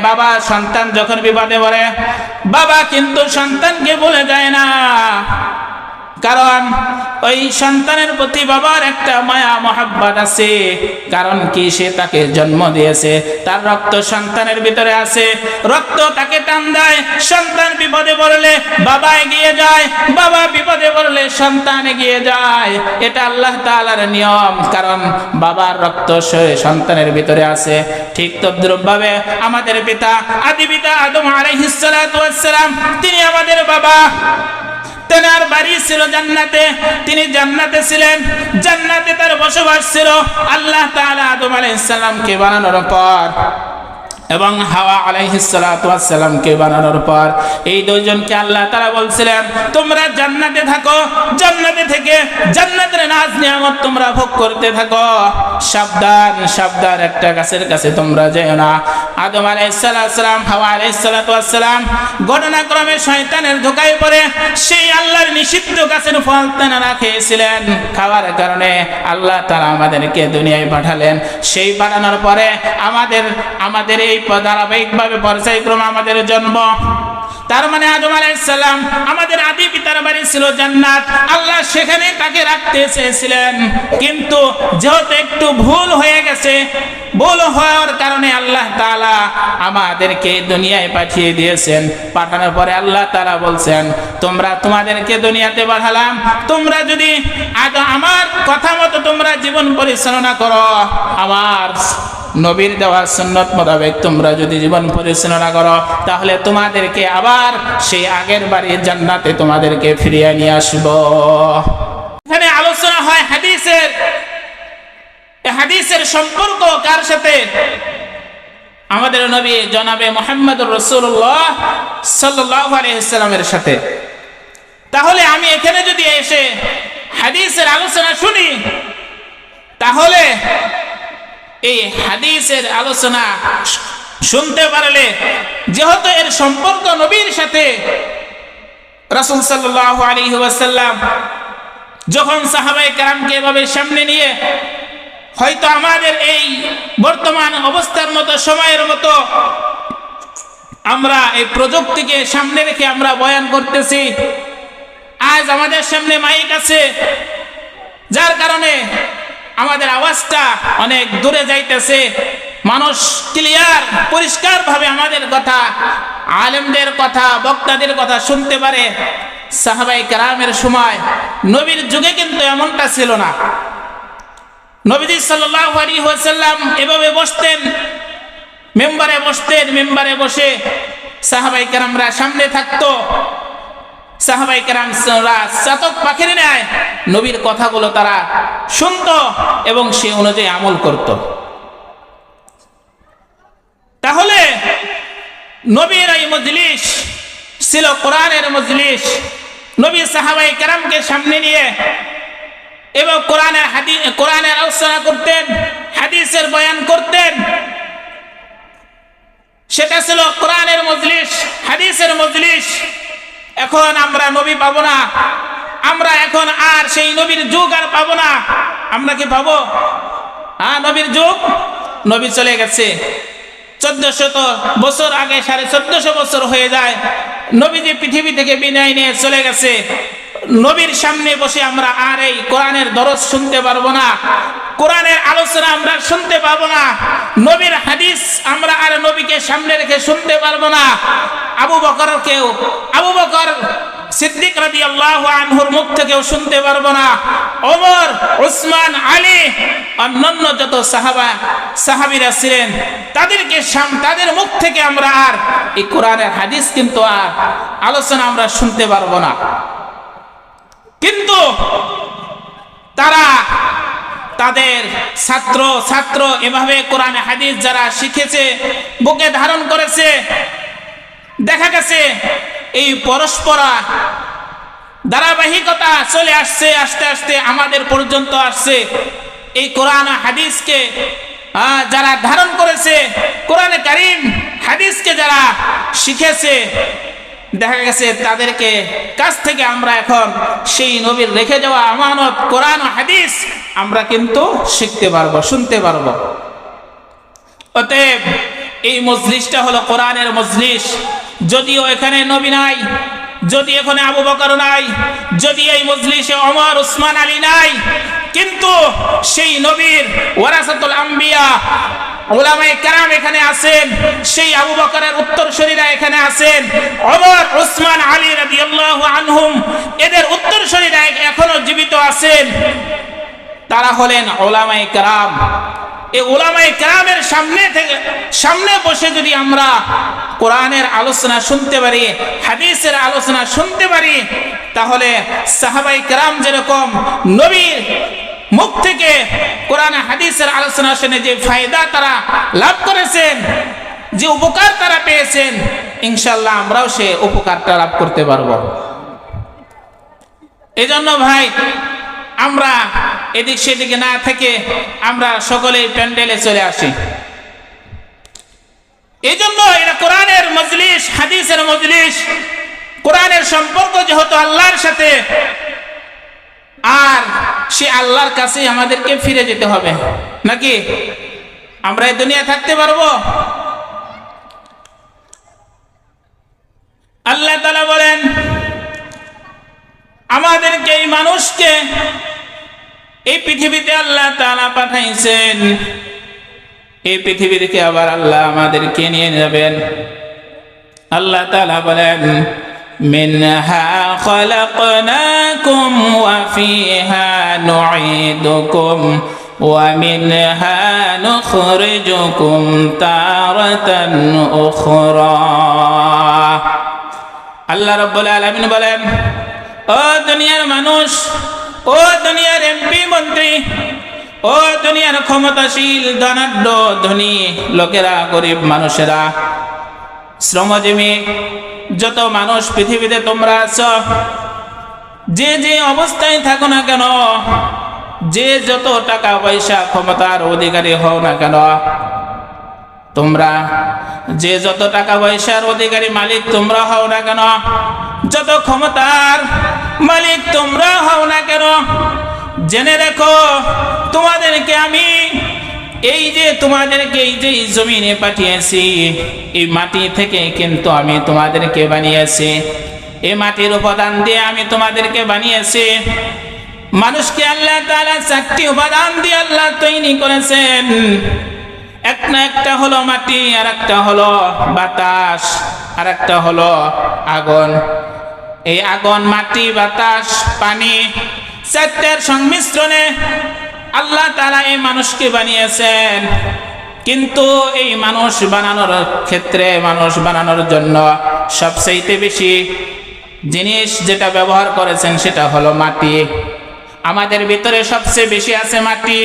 বাবা সন্তান যখন বিপদে পড়ে, বাবা কিন্তু সন্তানকে ভুলে যায় না, কারণ ওই সন্তানের প্রতি বাবার একটা মায়া মহাব্বত আছে। কারণ কি, সে তাকে জন্ম দিয়েছে, তার রক্ত সন্তানের ভিতরে আছে, রক্ত তাকে টান দেয়। সন্তান বিপদে পড়লে বাবা এগিয়ে যায়, বাবা বিপদে পড়লে সন্তান এগিয়ে যায়। এটা আল্লাহ তাআলার নিয়ম, কারণ বাবার রক্ত সন্তানের ভিতরে আছে। ঠিক তদ্রূপভাবে আমাদের পিতা, আদি পিতা আদম আলাইহিস সালাতু ওয়াস সালাম, তিনি আমাদের বাবা। তেনার বাড়ি ছিল জান্নাতে, তিনি জান্নাতে ছিলেন, জান্নাতে তার বসবাস ছিল। আল্লাহ তাআলা আদম আলাইহিস সালামকে বানানোর পর এবং হাওয়া আলাইহিস সালাতু ওয়াস সালামকে বানানোর পর এই দুইজনকে আল্লাহ তাআলা বলছিলেন, তোমরা জান্নাতে থাকো, জান্নাতে থেকে জান্নাতের নাজ নিয়ামত তোমরা ভোগ করতে থাকো। সাবধান সাবধান, একটা গাছের কাছে তোমরা যেও না। আদম আলাইহিস সালাম, হাওয়া আলাইহিস সালাতু ওয়াস সালাম ঘটনাক্রমে শয়তানের ধোঁকায় পড়ে সেই আল্লাহর নিষিদ্ধ গাছের ফল তেনারা খেয়েছিলেন। খাওয়ার কারণে আল্লাহ তাআলা আমাদেরকে দুনিয়ায় পাঠালেন। সেই পাঠানোর পরে আমাদের এই ধারাবাহিকভাবে পর্যায়ক্রমে আমাদের জন্ম। তার মানে আদম আলাইহিস সালাম আমাদের আদি পিতার বাড়ি ছিল জান্নাত, আল্লাহ সেখানে তাকে রাখতে চেয়েছিলেন, কিন্তু যেহেতু একটু ভুল হয়ে গেছে, ভুল হওয়ার কারণে আল্লাহ তাআলা আমাদেরকে দুনিয়ায় পাঠিয়ে দিয়েছেন। পাঠানোর পরে আল্লাহ তাআলা বলছেন, তোমাদেরকে দুনিয়াতে পাঠালাম, তোমরা যদি আমার কথা মতো তোমরা জীবন পরিচালনা করো, আমার নবীর দেওয়া সুন্নত মোতাবেক তোমরা যদি জীবন পরিচালনা করো, তাহলে তোমাদেরকে আবার সেই আগের বাড়ির জান্নাতে তোমাদেরকে ফিরিয়ে নিয়ে আসবো। এখানে আলোচনা হয় হাদিসের সম্পর্ক কার সাথে? আমাদের নবী জনাবে মুহাম্মদুর রাসূলুল্লাহ সাল্লাল্লাহু আলাইহি ওয়াসাল্লামের সাথে। তাহলে আমি এখানে যদি এসে হাদিসের আলোচনা শুনি, তাহলে এই হাদিসের আলোচনা শুনতে পারলে, যেহেতু এর সম্পর্ক নবীর সাথে, রাসূল সাল্লাল্লাহু আলাইহি ওয়াসাল্লাম যখন সাহাবায়ে কেরামকে এভাবে সামনে নিয়ে, হয়তো আমাদের এই বর্তমান অবস্থার মতো সময়ের মতো আমরা এই প্রযুক্তিকে সামনে রেখে আমরা বয়ান করতেছি। আজ আমাদের সামনে মাইক আছে, যার কারণে আমাদের আওয়াজটা অনেক দূরে যাইতেছে, মানুষ ক্লিয়ার পরিষ্কার ভাবে আমাদের কথা, আলেমদের কথা, বক্তাদের কথা শুনতে পারে। সাহাবায়ে কেরামের সময়, নবীর যুগে কিন্তু এমনটা ছিল না। নবীজি সাল্লাল্লাহু আলাইহি ওয়াসাল্লাম এভাবে বসতেন, মেম্বারে বসে সাহাবায়ে কেরামরা সামনে থাকতো। সাহাবায়ে কেরামরা চাতক পাখির ন্যায় নবীর কথাগুলো তারা শুনতো এবং সে অনুযায়ী আমল করত। তাহলে নবীর এই মজলিস ছিল কোরআনের মজলিস। নবী সাহাবায়ে কেরামকে সামনে নিয়ে এবং কোরআনের আলোচনা করতেন, হাদিসের বয়ান করতেন। সেটা ছিল কোরআনের মজলিস, হাদিসের মজলিস। এখন আমরা নবী পাবো না, আমরা এখন আর সেই নবীর যুগ আর পাবো না। আমরা কি পাবো? নবীর যুগ, নবী চলে গেছে। 1400 বছর আগে, 1450 বছর হয়ে যায় নবী যে পৃথিবী থেকে বিদায় নিয়ে চলে গেছে। নবীর সামনে বসে আমরা আর এই কোরআনের দরস শুনতে পারবো না, কোরআনের আলোচনা আমরা শুনতে পারবো না, নবীর হাদিস আমরা আর নবীকে সামনে রেখে শুনতে পারবো না। আবু বকর সিদ্দিক রাদিয়াল্লাহু আনহুর মুখ থেকেও শুনতে পারবো না। ওমর, উসমান, আলী, অন্যান্য যত সাহাবীরা ছিলেন, তাদের মুখ থেকে আমরা আর এই কোরআনের হাদিস কিন্তু আর আলোচনা আমরা শুনতে পারবো না। কিন্তু তারা তাদের ছাত্র এভাবে কোরআন হাদিস যারা শিখেছে, বুকে ধারণ করেছে, দেখা গেছে এই পরস্পরা ধারাবাহিকতা চলে আসছে, আস্তে আস্তে আমাদের পর্যন্ত আসছে। এই কোরআন হাদিসকে যারা ধারণ করেছে, কোরআনে কারীম হাদিসকে যারা শিখেছে, দেখা গেছে তাদেরকে কাছ থেকে আমরা এখন সেই নবীর রেখে যাওয়া আমানত কোরআন ও হাদিস আমরা কিন্তু শিখতে পারবো, শুনতে পারবো। অতএব এই মজলিসটা হলো কোরআনের মজলিস। যদিও এখানে নবী নাই, যদি এখানে আবু বকর নাই, যদি এই মজলিসে ওমর উসমান আলী নাই, কিন্তু সেই নবীর ওয়ারাসাতুল আম্বিয়া উলামায়ে কেরাম এখানে আছেন, সেই আবু বকরের উত্তরসূরিরা এখানে আছেন, ওমর উসমান আলী রাদিয়াল্লাহু আনহুম এদের উত্তরসূরিরা এখনো জীবিত আছেন। তারা হলেন উলামায়ে কেরাম। এই উলামায়ে কেরামের সামনে বসে যদি আমরা কোরআনের আলোচনা শুনতে পারি, হাদিসের আলোচনা শুনতে পারি, তাহলে সাহাবায়ে কেরাম যেরকম নবীর মুখ থেকে কোরআন হাদিসের আলোচনা শুনে যে ফায়দা তারা লাভ করেছেন, যে উপকার তারা পেয়েছেন, ইনশাআল্লাহ আমরাও সে উপকারটা লাভ করতে পারবো। এজন্য ভাই, আমরা এদিক সেদিকে না থেকে আমরা সকলেই প্যান্ডেলে চলে আসি। এই জন্য এটা কোরআনের মজলিস, হাদিসের মজলিস। কোরআনের সম্পর্ক যেহেতু আল্লাহর সাথে, আর সে আল্লাহর কাছে আমাদেরকে ফিরে যেতে হবে, নাকি আমরা এই দুনিয়া থাকতে পারবো? আল্লাহ তাআলা বলেন আমাদেরকে, এই মানুষকে এই পৃথিবীতে আল্লাহ তাআলা পাঠাইছেন, এই পৃথিবী থেকে আবার আল্লাহ আমাদেরকে নিয়ে যাবেন। আল্লাহ তাআলা বলেন মিনহা খালাকনাকুম ওয়া ফিহা নুঈদুকুম ওয়া মিনহা নুখরিজুকুম তারাতান উখরা। আল্লাহ রাব্বুল আলামিন বলেন, ও দুনিয়ার মানুষ, ও দুনিয়ার এমপি মন্ত্রী, ও দুনিয়ার ক্ষমতাশীল ধনাঢ্য ধনী লোকেরা, গরিব মানুষেরা, শ্রমজীবী যত মানুষ পৃথিবীতে তোমরা আছো, যে যে অবস্থায় থাকো না কেন, যে যত টাকা পয়সা ক্ষমতার অধিকারী হও না কেন, তোমরা যে যত টাকা পয়সার অধিকারী মালিক তোমরা হও না কেন, যত ক্ষমতার মালিক তোমরা হও না কেন, জেনে রেখো তোমাদেরকে আমি তোমাদেরকে এই যে জমিনে পাঠিয়েছি, এই মাটি থেকে কিন্তু আমি তোমাদেরকে বানিয়েছি, এই মাটির উপাদান দিয়ে আমি তোমাদেরকে বানিয়েছি। মানুষকে আল্লাহ তাআলা 4টি উপাদান দিয়ে আল্লাহ তৈরি করেছেন। একটা হলো মাটি, আর একটা হলো বাতাস, আর একটা হলো আগুন। এই আগুন, মাটি, বাতাস, পানি 4টার সংমিশ্রণে আল্লাহ তাআলা এই মানুষকে বানিয়েছেন। কিন্তু এই মানুষ বানানোর ক্ষেত্রে, মানুষ বানানোর জন্য সবচেয়ে বেশি জিনিস যেটা ব্যবহার করেছেন সেটা হলো মাটি। আমাদের ভিতরে সবচেয়ে বেশি আছে মাটি।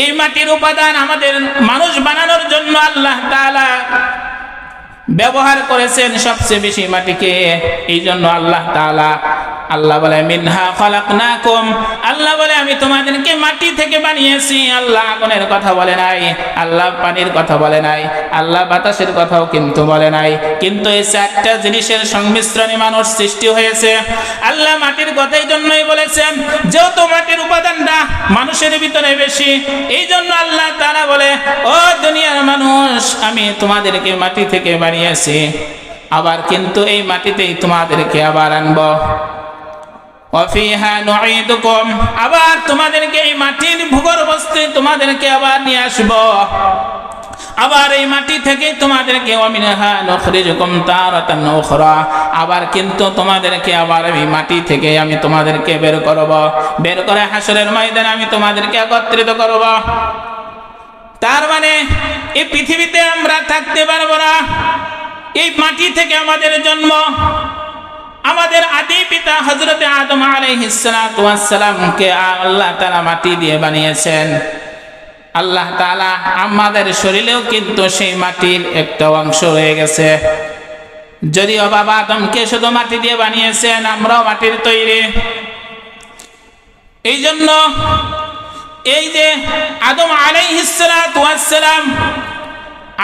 এই মাটির উপাদান আমাদের মানুষ বানানোর জন্য আল্লাহ তাআলা ব্যবহার করেছেন সবচেয়ে বেশি মাটিকে। এই জন্য আল্লাহ বলে মিনহা খালাকনাকুম, আল্লাহ বলে আমি তোমাদেরকে মাটি থেকে বানিয়েছি। আল্লাহ আগুনের কথা বলে নাই, আল্লাহ পানির কথা বলে নাই, আল্লাহ বাতাসের কথাও কিন্তু বলে নাই। কিন্তু এই 4টা জিনিসের সংমিশ্রণে মানুষ সৃষ্টি হয়েছে। আল্লাহ মাটির কথা এই জন্যই বলেছেন, যেহেতু মাটির উপাদানটা মানুষের ভিতরে বেশি, এই জন্য আল্লাহ তাআলা বলে, ও দুনিয়ার মানুষ, আমি তোমাদেরকে মাটি থেকে বানিয়েছি, আবার কিন্তু এই মাটিতেই তোমাদেরকে আবার আনবো। ওয়াফিহা নুঈদুকুম, আবার তোমাদেরকে এই মাটির ভূগর্ভস্থে তোমাদেরকে আবার নিয়ে আসবো, আবার এই মাটি থেকে তোমাদেরকে ওয়ামিনহা নুখরিজুকুম তারাতান উখরা, আবার কিন্তু তোমাদেরকে আবার এই মাটি থেকে আমি তোমাদেরকে বের করব, বের করে হাসরের ময়দানে আমি তোমাদেরকে একত্রিত করব। তার মানে এই পৃথিবীতে আমরা থাকতে পারবো না। এই মাটি থেকে আমাদের জন্ম। আমাদের আদি পিতা হযরত আদম আলাইহিস সালাতু ওয়াস সালামকে আল্লাহ তাআলা মাটি দিয়ে বানিয়েছেন। আল্লাহ তাআলা আমাদের শরীরেও কিন্তু সেই মাটির একটা অংশ হয়ে গেছে। যদিও বাবা আদমকে শুধু মাটি দিয়ে বানিয়েছেন, আমরাও মাটির তৈরি। এই জন্য এই যে আদম আলাইহিস সালাতু ওয়াস সালাম,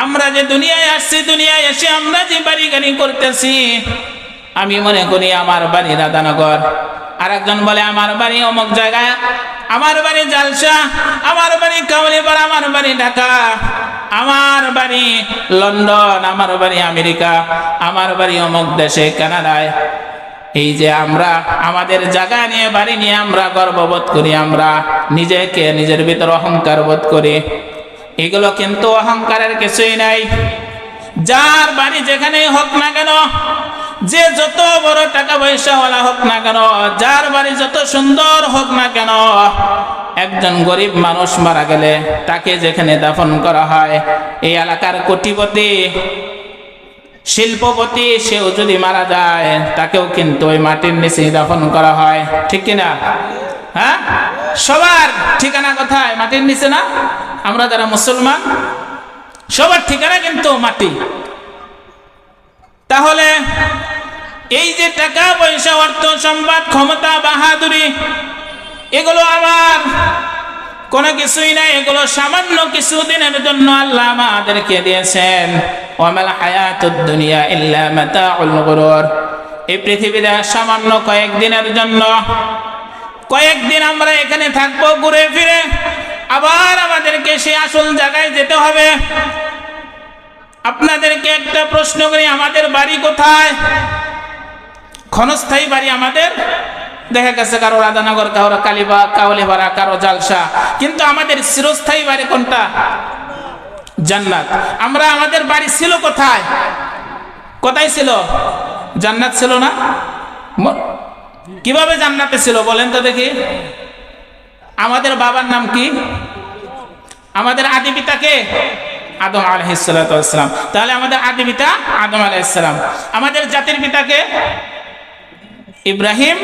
আমরা যে দুনিয়ায় আসছি, দুনিয়ায় এসে আমরা যে বাড়ি গাড়ি করতেছি, আমি মনে করি আমার বাড়ি রাধানগর, আর একজন বলে আমার বাড়ি অমুক জায়গায়, আমার বাড়ি জালসা, আমার বাড়ি কাউলিপাড়া, আমার বাড়ি ঢাকা, আমার বাড়ি লন্ডন, আমার বাড়ি আমেরিকা, আমার বাড়ি অমুক দেশে কানাডায়। এই যে আমরা আমাদের জায়গা নিয়ে বাড়ি নিয়ে আমরা গর্ববোধ করি, আমরা নিজেকে নিজের ভিতর অহংকার বোধ করি, এগুলো কিন্তু অহংকারের কিছুই নাই। যার বাড়ি যেখানেই হোক না কেন, যে যত বড় টাকা পয়সাওয়ালা হোক না কেন, যার বাড়ি যত সুন্দর হোক না কেন, একজন গরিব মানুষ মারা গেলে তাকে যেখানে দাফন করা হয়, এই এলাকার কোটিপতি শিল্পপতি সেও যদি মারা যায় তাকেও কিন্তু ওই মাটির নিচে দাফন করা হয়, ঠিক কিনা? হ্যাঁ, সবার ঠিকানা কোথায়? মাটির নিচে না? আমরা যারা মুসলমান সবার ঠিকানা কিন্তু মাটি। তাহলে এই যে টাকা পয়সা, অর্থ সম্পদ, ক্ষমতা, বাহাদুরি, এগুলো আমার কোনো কিছুই নাই, এগুলো সামান্য কিছুদিনের জন্য আল্লাহ আমাদেরকে দিয়েছেন। ওয়ামাল হায়াতুদ দুনিয়া ইল্লা মাতাউল গুরুর। এই পৃথিবীতে সামান্য কয়েকদিনের জন্য, কয়েকদিন আমরা এখানে থাকবো, ঘুরে ফিরে আবার আমাদেরকে সেই আসল জায়গায় যেতে হবে। আপনাদেরকে একটা প্রশ্ন করি, আমাদের বাড়ি কোথায়? ক্ষণস্থায়ী বাড়ি আমাদের দেখা গেছে কারো রাধানগর, কারো কাউলিপাড়া, কারো জালসা, কিন্তু আমাদের চিরস্থায়ী বাড়ি কোনটা? জান্নাত। আমরা আমাদের বাড়ি ছিল কোথায়? কোথায় ছিল? জান্নাত ছিল না? কিভাবে জান্নাতে ছিল বলেন তো দেখি? আমাদের বাবার নাম কি? আমাদের আদি পিতাকে আদম আলাইহিস সালাতু ওয়াস সালাম। তাহলে আমাদের আদি পিতা আদম আলাইহিস সালাম। আমাদের জাতির পিতাকে ইব্রাহিম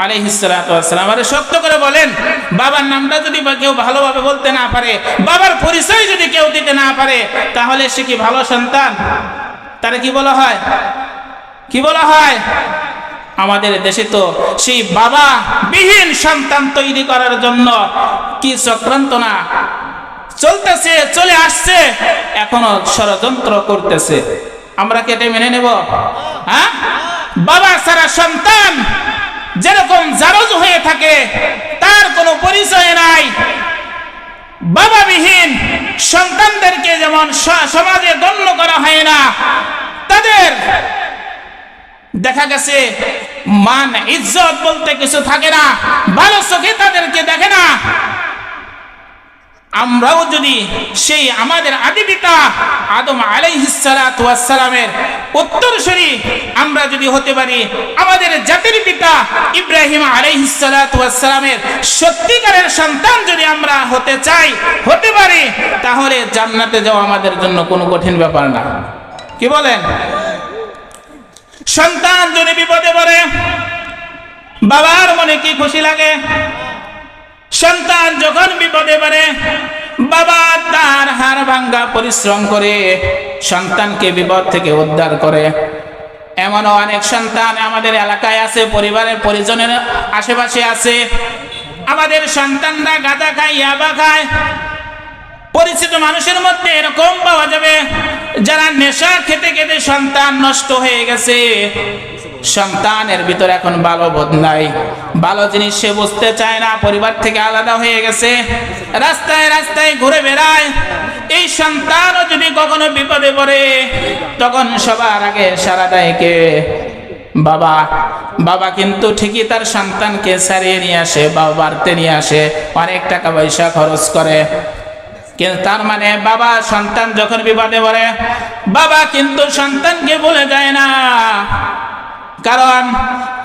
আলাইহিস সালাতু ওয়াস সালাম। আরে সত্য করে বলেন, বাবার নামটা যদি কেউ ভালোভাবে বলতে না পারে, বাবার পরিচয় যদি কেউ দিতে না পারে, তাহলে সে কি ভালো সন্তান? তারে কি বলা হয়? কি বলা হয়? আমাদের দেশে তো সেই বাবা বিহীন সন্তান তৈরি করার জন্য কি চক্রান্ত না চলতেছে, চলে আসছে, এখনো ষড়যন্ত্র করতেছে। আমরা কি এটা মেনে নেব? হ্যাঁ, বাবা ছাড়া সন্তান যেরকম জারজ হয়ে থাকে, তার কোনো পরিচয় নাই। বাবাবিহীন সন্তানদেরকে যেমন সমাজে গণ্য করা হয় না, তাদের দেখা গেছে মান ইজ্জত বলতে কিছু থাকে না, ভালো চোখে তাদেরকে দেখে না। আমরাও যদি সেই আমাদের আদি পিতা আদম আলাইহিস সালাতু ওয়াস সালামের উত্তরসূরি আমরা যদি হতে পারি, আমাদের জাতির পিতা ইব্রাহিম আলাইহিস সালাতু ওয়াস সালামের সত্যিকারের সন্তান যদি আমরা হতে চাই, হতে পারি, তাহলে জান্নাতে যাওয়া আমাদের জন্য কোনো কঠিন ব্যাপার না। কি বলেন? সন্তান যদি বিপদে পড়ে বাবার মনে কি খুশি লাগে? সন্তান যখন বিপদে পড়ে বাবা তার হাড় ভাঙ্গা পরিশ্রম করে সন্তানকে বিপদ থেকে উদ্ধার করে। এমনও অনেক সন্তান আমাদের এলাকায় আছে, পরিবারের পরিজনের আশেপাশে আছে। আমাদের সন্তানরা গাঁজা খায়, ইয়াবা খায়। পরিচিত মানুষের মধ্যে এরকম পাওয়া যাবে যারা নেশা খেতে খেতে সন্তান নষ্ট হয়ে গেছে। সন্তানের ভিতরে এখন ভালো বোধ নাই, ভালো জিনিস সে বুঝতে চায় না, পরিবার থেকে আলাদা হয়ে গেছে, রাস্তায় রাস্তায় ঘুরে বেড়ায়। এই সন্তানও যদি কখনো বিপদে পড়ে, তখন সবার আগে সাড়া দেয় কে? বাবা। বাবা কিন্তু ঠিকই তার সন্তানকে ছাড়িয়ে নিয়ে আসে, বাড়িতে নিয়ে আসে, অনেক টাকা পয়সা খরচ করে। কিন্তু তার মানে বাবা সন্তান যখন বিপদে পড়ে, বাবা কিন্তু সন্তানকে ভুলে যায় না। কারণ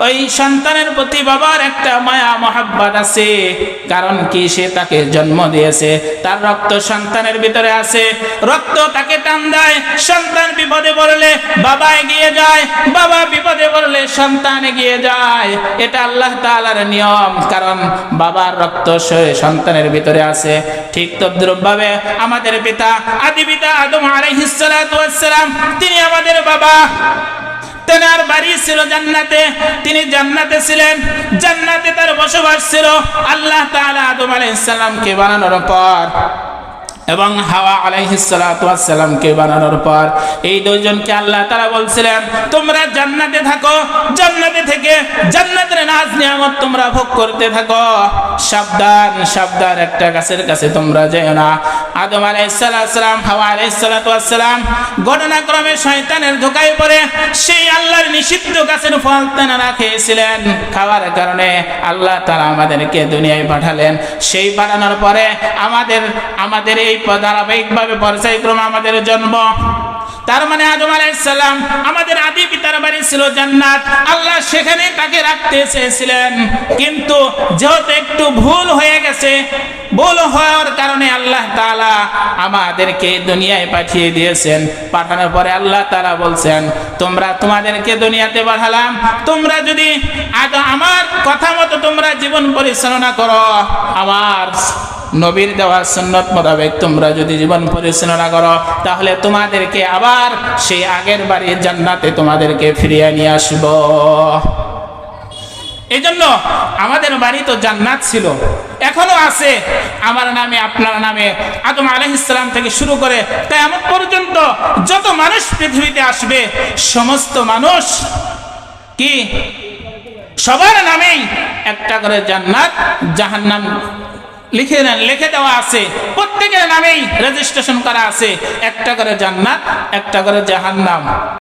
ওই সন্তানের প্রতি বাবার একটা মায়া মহাব্বত আছে। কারণ কি? সে তাকে জন্ম দিয়েছে, তার রক্ত সন্তানের ভিতরে আছে, রক্ত তাকে টান দেয়। সন্তান বিপদে পড়লে বাবা এগিয়ে যায়, বাবা বিপদে পড়লে সন্তান এগিয়ে যায়। এটা আল্লাহ তাআলার নিয়ম, কারণ বাবার রক্ত সন্তানের ভিতরে আছে। ঠিক তদ্রূপভাবে আমাদের পিতা আদি পিতা আদম আলাইহিস সালাতু ওয়াস সালাম, তিনি আমাদের বাবা। তেনার বাড়ি ছিল জান্নাতে, তিনি জান্নাতে ছিলেন, জান্নাতে তার বসবাস ছিল। আল্লাহ তাআলা আদম আলাইহিস সালামকে বানানোর পর এবং হাওয়া আলাইহিস সালাতু ওয়াস সালামকে বানানোর পর এই দুইজনকে আল্লাহ তাআলা বলছিলেন তোমরা জান্নাতে থাকো, জান্নাতে থেকে জান্নাতের নাজ নিয়ামত তোমরা ভোগ করতে থাকো, সাবধান সাবধান একটা গাছের কাছে তোমরা যেও না। আদম আলাইহিস সালাম, হাওয়া আলাইহিস সালাতু ওয়াস সালাম ঘটনাক্রমে শয়তানের ধোঁকায় পড়ে সেই আল্লাহর নিষিদ্ধ গাছের ফল তারা খেয়েছিলেন। খাওয়ার কারণে আল্লাহ তাআলা আমাদেরকে দুনিয়ায় পাঠালেন। সেই পাঠানোর পরে আমাদের এই ধারাবাহিকভাবে পর্যায়ক্রমে আমাদের জন্ম। তার মানে আদম আলাইহিস সালাম আমাদের আদি পিতার বাড়ি ছিল জান্নাত, আল্লাহ সেখানে তাকে রাখতে চেয়েছিলেন, কিন্তু যেহেতু একটু ভুল হয়ে গেছে, ভুল হওয়ার কারণে আল্লাহ তাআলা আমাদেরকে দুনিয়ায় পাঠিয়ে দিয়েছেন। পাঠানোর পরে আল্লাহ তাআলা বলছেন তোমাদেরকে দুনিয়াতে পাঠালাম, তোমরা যদি আমার কথা মতো তোমরা জীবন পরিচালনা করো, আমার নবীর দেওয়া সুন্নত মোতাবেক তোমরা যদি জীবন পরিচালনা করো, তাহলে তোমাদেরকে আবার সেই আগের বাড়ির জান্নাতে তোমাদেরকে ফিরিয়ে নিয়ে আসব। এই জন্য আমাদের বাড়ি তো জান্নাত ছিল, এখনো আছে, আমার নামে আপনার নামে আদম আলাইহিস সালাম থেকে শুরু করে কিয়ামত পর্যন্ত যত মানুষ পৃথিবীতে আসবে সমস্ত মানুষ কি সবার নামেই একটা করে জান্নাত জাহান্নাম লিখে দেওয়া আছে, প্রত্যেকের নামেই রেজিস্ট্রেশন করা আছে, একটা করে জান্নাত একটা করে জাহান্নাম।